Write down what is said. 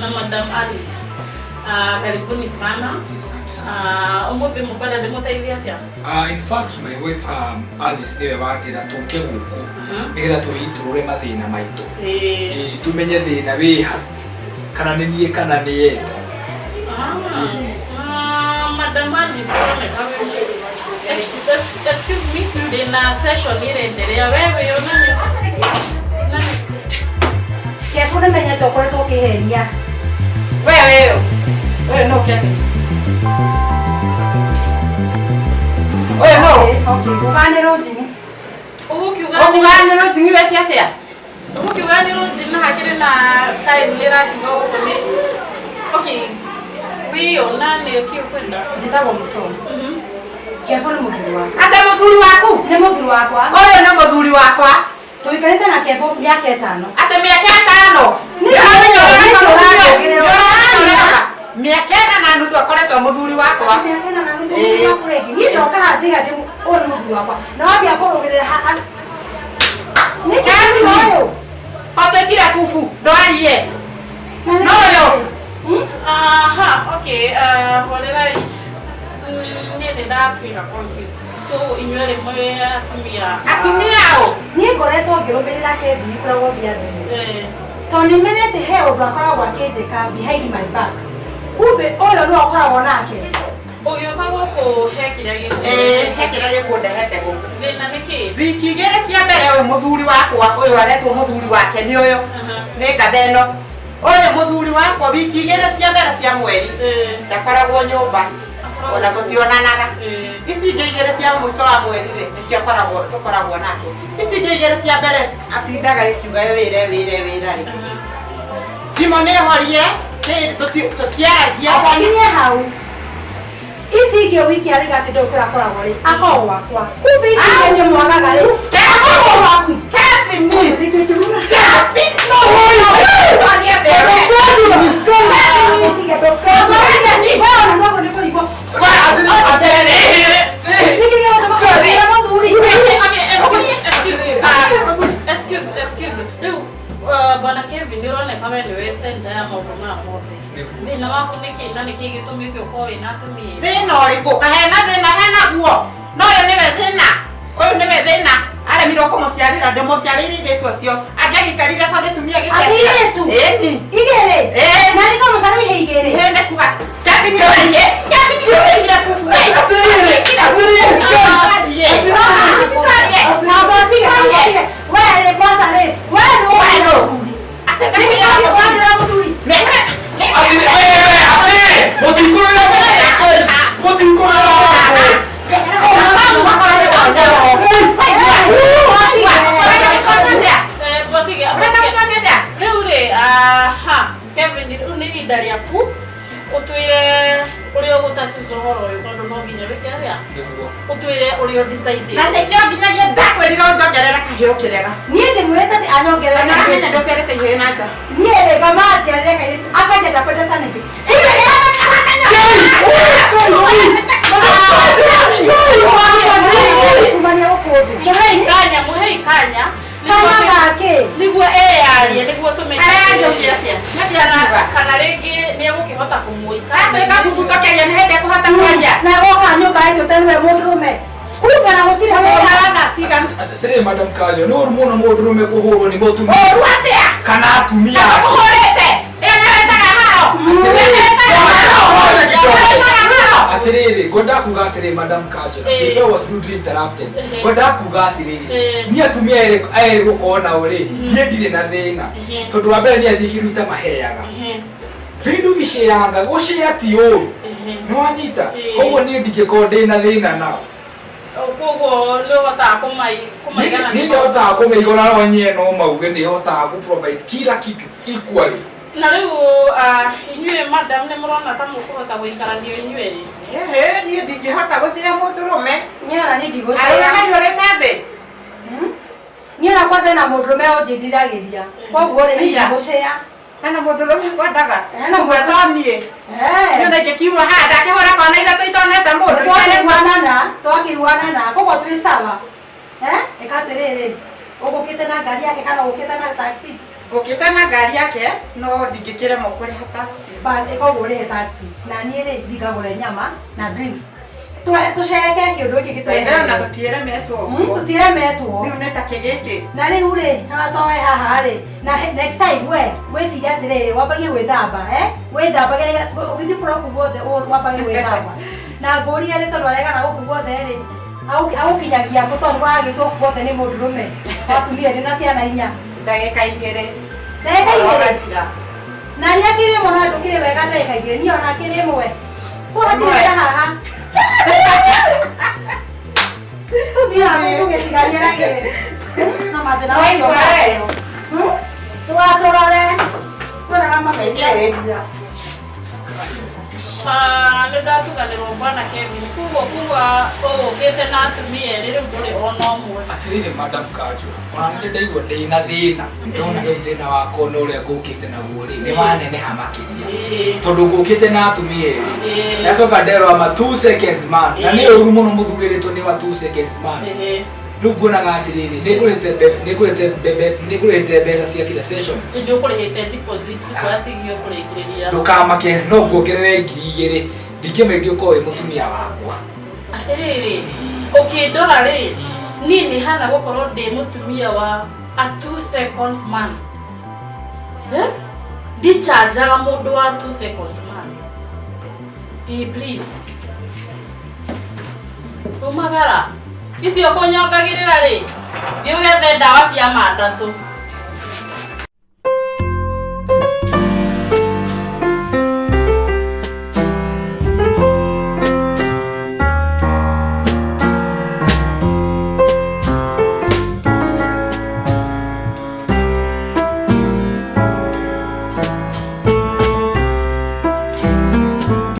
na Madam Alice. Karibuni sana. Umupi mupata demotaithia pia? In fact, my wife Alice niwe watira tuke guku nigetha tuiturure mathina maitu tumenye thina wiha kana ni nie kana ni ye. Madam Alice, excuse me, dina session ile endelea. Wewe yona nani? Kefuna menya tokore tokiheria. Wewe no Kevin. Oye no. Okay, kuganiro njini. Kuganiro njini weti atia? Kuganiro njini hakiri na sign lira kidogo kuni. Okay. Wewe nani ukikwenda? Njitagwo Musomo. Kefuna muthuri wakwa. Ate muthuri waku? Ni muthuri wakwa. Oye na muthuri wakwa. Tuikarite na Kevo miaka 5. Ate miaka 5. Miaka 5 na nusu akoretwo muthuri wakwa. Miaka 5 na nusu muthuri wakwa regi. Ni ndoka hadiga ndimu ona muthuri wakwa. Na wabia kurugirira ha. Ni kani moyo. Papetira fufu ndoarie. Noyo. Aha, okay. Holera ni ndapira confused. So inywele mwe atumia ni ngoretwo ngirumirira Kevin kuragwo biathini toni menete he undu akoragwo akinjika behind my back kumbe oyo no akoragwo nake ugiuka guku hekiria gikundehete guku thina niki wiki igiri cia mbere uyu muthuri wakwa uyu aretwo muthuri wake ni uyu ni ngatheno uyu muthuri wakwa wiki igiri cia mbere cia mweri ndakoragwo nyumba ona gutionanaga ici igiri cia mwico wa mweri nicio tukoragwo nake ici igiri cia mbere atindaga ikiuga wire ri Timo ne horie tutiaragia akinye hau ici ingi wiki ari gati ndokura koragwo ri akoo wakwa kumbe ici ingi ni mwagaga ri akoo waku Kevin excuse. Bwana Kevin, nirone kama niwe senda ya mauduma mote. Thina waku niki na niki gitumite ukowe na tumie. Thina uriku kahena thina hena guo. No yo niwe thina. Oyo niwe thina. Ara miro ko musiarira ndemosiarira iretu acio. Angigikarire kwa gitumia gitete. Adiretu. Eni. Igere. Nani ko musari he igere. Hende kuga. Kevin yoye. Kevin yoye ira fufu. Kevin, unidari yaku utwire urio gutatuzo horo yo kondo no ginya bekeria utwire urio decide na nekyo ginyagia ndakwirira onjongerera kahio kirega nie ndi mwete ati anyongerera na menya ndo serete ihe naja nie re gama atirire kairitu akaja ndakwenda sana iki muhei kanya niguo yarie niguo tumenye kana ringi ni egukihota kumuika atwika fufu tokeria ni hende kuhota kwaria na goka nyumba yetu tena mundurume kumbe na gutire hana sigana Atire Madam Kajo no rumo mundurume kuhurwo ni mutumia atia kana atumia kuhorete Atiriri, goda kuga atiri Madam Kajo. If I was rudely interrupted. Goda kuga atiri. Ni atumia ere gukona uri. Ni ndire na thina. Tondu wa mbere ni athikiruta maheaga. Bindu biciranga gucia ti uru. No anyita. Koguo ni ndingiko ndina thina nao. Koguo no hota kumaigana ni hota kumaigana no nye no mauge ni hota ku provide kila kitu equally. Na riu inyue madam ne murona ta mukuhota guikara ndio inyue ni ndingihota gucia mundurume nyera ni ndigucia ari mayorete thi nyera kwanza na mundurume onjindiragiria koguo ri ndigucia hana mundurume kwendaga hana mwathanie ndio ngekiuma hada kihora kana ira tuitonete mundu twakiruana na koguo turi sawa ekatiriri ugukite na ngari yake kana ugukite na taxi Ngũkĩte na ngari yake no ndingĩkĩre mũkũrĩha taxi. Basi ũgũrĩhe taxi. Na niĩ rĩ ndingagũre nyama na drinks. Tũcereke kĩũndũ gĩkĩ gĩtũhe. Na tũtiremetwo ũguo. Tũtiremetwo. Rĩu nĩ ta kĩgĩkĩ. Na rĩu rĩ toe haha rĩ na next time wĩciria atĩrĩrĩ wambagie gwĩthamba wĩthambage ũgĩthiĩ kũrĩa guothe wambagie gwĩthamba. Na ngũria rĩ tondũ aregana gũkũ guothe rĩ agũkinyagia mũtoni wagĩtwo guothe nĩ mũndũrũme watumia rĩ na ciana 4. Ndagĩka 2. Na nĩ akĩrĩ mwana ndũkĩrĩ wega ndagĩka 2 niĩ ona akĩrĩ mwe. Kũrĩ wega haha. Tũthiĩ tũgĩtigania na kĩrĩ. Na mathĩna macio macio. Tũgatũrore. Tũrora mamekia. Nĩ ndatuganĩrwo Bwana Kevin kuga ũgũkĩte na atumia erĩ rĩu ndũrĩ ona ũmwe. Atĩrĩrĩ Madam Kanjũ, ona nĩ ndaigua ndĩna thĩna. Ndona rĩu thĩna wakwa na ũrĩa ngũkĩte naguo rĩ nĩ waneneha makĩria. Tondũ ngũkĩte na atumia erĩ. Ndacoka nderwo ama 2 seconds man. Na nĩ ũru mũno mũthurĩrĩtwo nĩ wa 2 seconds man. Rĩu nguonaga atĩrĩrĩ nĩngũrĩhĩte mbeca cia kila session. Ũkũrĩhĩte deposit kwatigio kũrĩkĩrĩria. Ndũkamake no nguongerere 2,000 ndingĩmeria ũkorwo wĩ mũtumia wakwa. Atĩrĩrĩ ũkĩndora rĩ niĩ nĩ hana gũkorwo ndĩ mũtumia wa a 2 seconds man. Ndichargeaga mũndũ wa 2 seconds man. Please. Umagara icio kũnyongagĩrĩra rĩ thiĩ ũgethe ndawa cia mandacu.